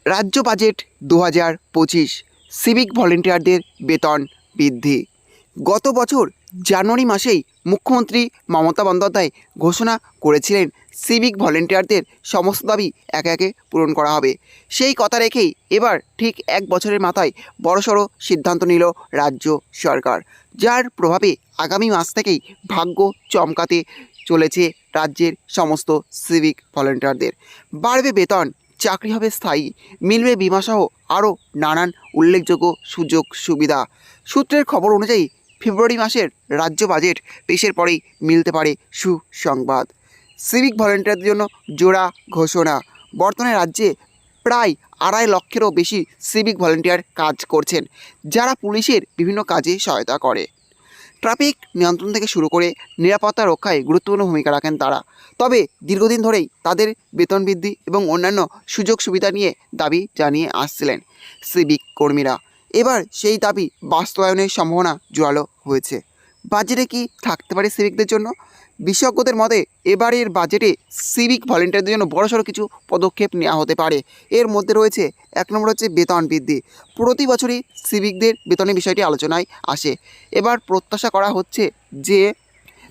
রাজ্য budget 2025 civic ভলেন্টিয়ারদের বেতন বৃদ্ধি। গত বছর জানুয়ারি মাসেই মুখ্যমন্ত্রী মমতা বন্দ্যোপাধ্যায় ঘোষণা করেছিলেন সিভিক ভলেন্টিয়ারদের সমস্ত দাবি একে একে পূরণ করা হবে। সেই কথা রেখেই এবার ঠিক এক বছরের মাথায় বড়সড় সিদ্ধান্ত নিল রাজ্য সরকার, যার প্রভাবে আগামী মাস থেকেই ভাগ্য চমকাতে চলেছে রাজ্যের সমস্ত সিভিক ভলেন্টিয়ারদের। বাড়বে বেতন, চাকরি হবে স্থায়ী, মিলবে বিমাসহ আরও নানান উল্লেখযোগ্য সুযোগ সুবিধা। সূত্রের খবর অনুযায়ী ফেব্রুয়ারি মাসের রাজ্য বাজেট পেশের পরেই মিলতে পারে সুসংবাদ। সিভিক ভলেন্টিয়ারদের জন্য জোড়া ঘোষণা। বর্তমানে রাজ্যে প্রায় 2.5 লক্ষেরও বেশি সিভিক ভলেন্টিয়ার কাজ করছেন, যারা পুলিশের বিভিন্ন কাজে সহায়তা করে। ট্রাফিক নিয়ন্ত্রণ থেকে শুরু করে নিরাপত্তা রক্ষায় গুরুত্বপূর্ণ ভূমিকা রাখেন তারা। তবে দীর্ঘদিন ধরেই তাদের বেতন বৃদ্ধি এবং অন্যান্য সুযোগ সুবিধা নিয়ে দাবি জানিয়ে আসছিলেন সিভিক কর্মীরা। এবার সেই দাবি বাস্তবায়নের সম্ভাবনা জোরালো হয়েছে। বাজেটে কি থাকতে পারে সিভিকদের জন্য? বিশেষজ্ঞদের মতে এবারের বাজেটে সিভিক ভলেন্টিয়ারদের জন্য বড়সড় কিছু পদক্ষেপ নেওয়া হতে পারে। এর মধ্যে রয়েছে 1 নম্বর হচ্ছে বেতন বৃদ্ধি। প্রতি বছরই সিভিকদের বেতনের বিষয়টি আলোচনায় আসে। এবার প্রত্যাশা করা হচ্ছে যে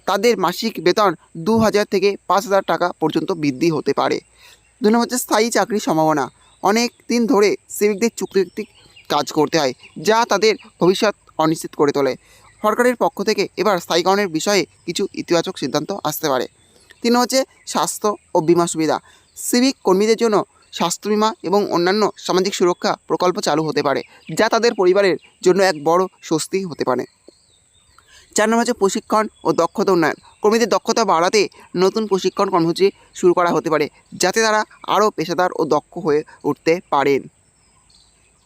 তাদের মাসিক বেতন 2,000 থেকে 5,000 টাকা পর্যন্ত বৃদ্ধি হতে পারে। 2 নম্বর হচ্ছে স্থায়ী চাকরির সম্ভাবনা। অনেক দিন ধরে সিভিকদের চুক্তিভিত্তিক কাজ করতে হয়, যা তাদের ভবিষ্যৎ অনিশ্চিত করে তোলে। সরকারের পক্ষ থেকে এবার স্থায়ীকরণের বিষয়ে কিছু ইতিবাচক সিদ্ধান্ত আসতে পারে। 3 হচ্ছে স্বাস্থ্য ও বিমা সুবিধা। সিভিক কর্মীদের জন্য স্বাস্থ্য বিমা এবং অন্যান্য সামাজিক সুরক্ষা প্রকল্প চালু হতে পারে, যা তাদের পরিবারের জন্য এক বড় স্বস্তি হতে পারে। 4 নম্বর হচ্ছে প্রশিক্ষণ ও দক্ষতা উন্নয়ন। কর্মীদের দক্ষতা বাড়াতে নতুন প্রশিক্ষণ কর্মসূচি শুরু করা হতে পারে, যাতে তারা আরও পেশাদার ও দক্ষ হয়ে উঠতে পারেন।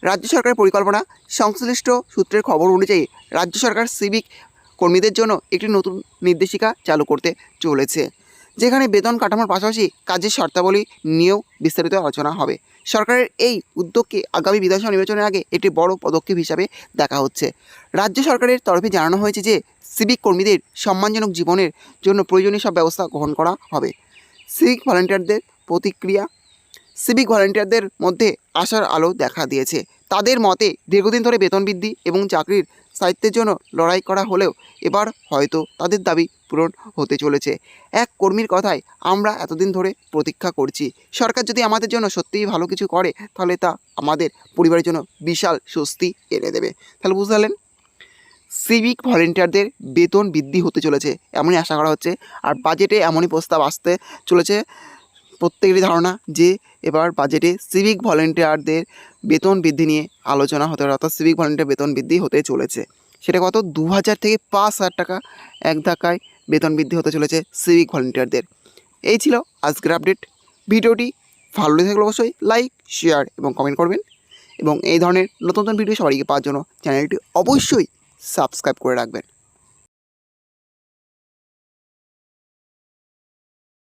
রাজ্য সরকারের পরিকল্পনা। সংশ্লিষ্ট সূত্রের খবর অনুযায়ী রাজ্য সরকার সিভিক কর্মীদের জন্য একটি নতুন নির্দেশিকা চালু করতে চলেছে, যেখানে বেতন কাঠামোর পাশাপাশি কাজের শর্তাবলী নিয়েও বিস্তারিত আলোচনা হবে। সরকারের এই উদ্যোগকে আগামী বিধানসভা নির্বাচনের আগে একটি বড় পদক্ষেপ হিসাবে দেখা হচ্ছে। রাজ্য সরকারের তরফে জানানো হয়েছে যে সিভিক কর্মীদের সম্মানজনক জীবনের জন্য প্রয়োজনীয় সব ব্যবস্থা গ্রহণ করা হবে। সিভিক ভলেন্টিয়ারদের প্রতিক্রিয়া। সিভিক ভলেন্টিয়ারদের মধ্যে আশার আলো দেখা দিয়েছে। তাদের মতে দীর্ঘদিন ধরে বেতন বৃদ্ধি এবং চাকরির স্থায়িত্বের জন্য লড়াই করা হলেও এবার হয়তো তাদের দাবি পূরণ হতে চলেছে। এক কর্মীর কথায়, আমরা এতদিন ধরে প্রতীক্ষা করছি। সরকার যদি আমাদের জন্য সত্যিই ভালো কিছু করে, তাহলে তা আমাদের পরিবারের জন্য বিশাল স্বস্তি এনে দেবে। তাহলে বুঝতে পারলেন, সিভিক ভলেন্টিয়ারদের বেতন বৃদ্ধি হতে চলেছে এমনই আশা করা হচ্ছে। আর বাজেটে এমনই প্রস্তাব আসতে চলেছে। প্রত্যেকেরই ধারণা যে এবার বাজেটে সিভিক ভলেন্টিয়ারদের বেতন বৃদ্ধি নিয়ে আলোচনা হতে পারে, অর্থাৎ সিভিক ভলেন্টিয়ার বেতন বৃদ্ধি হতে চলেছে। সেটা কত? 2,000 থেকে 5,000 টাকা এক ধাক্কায় বেতন বৃদ্ধি হতে চলেছে সিভিক ভলেন্টিয়ারদের। এই ছিল আজকের আপডেট। ভিডিওটি ভালো লেগে থাকলে অবশ্যই লাইক, শেয়ার এবং কমেন্ট করবেন, এবং এই ধরনের নতুন নতুন ভিডিও সবাইকে পাওয়ার জন্য চ্যানেলটি অবশ্যই সাবস্ক্রাইব করে রাখবেন।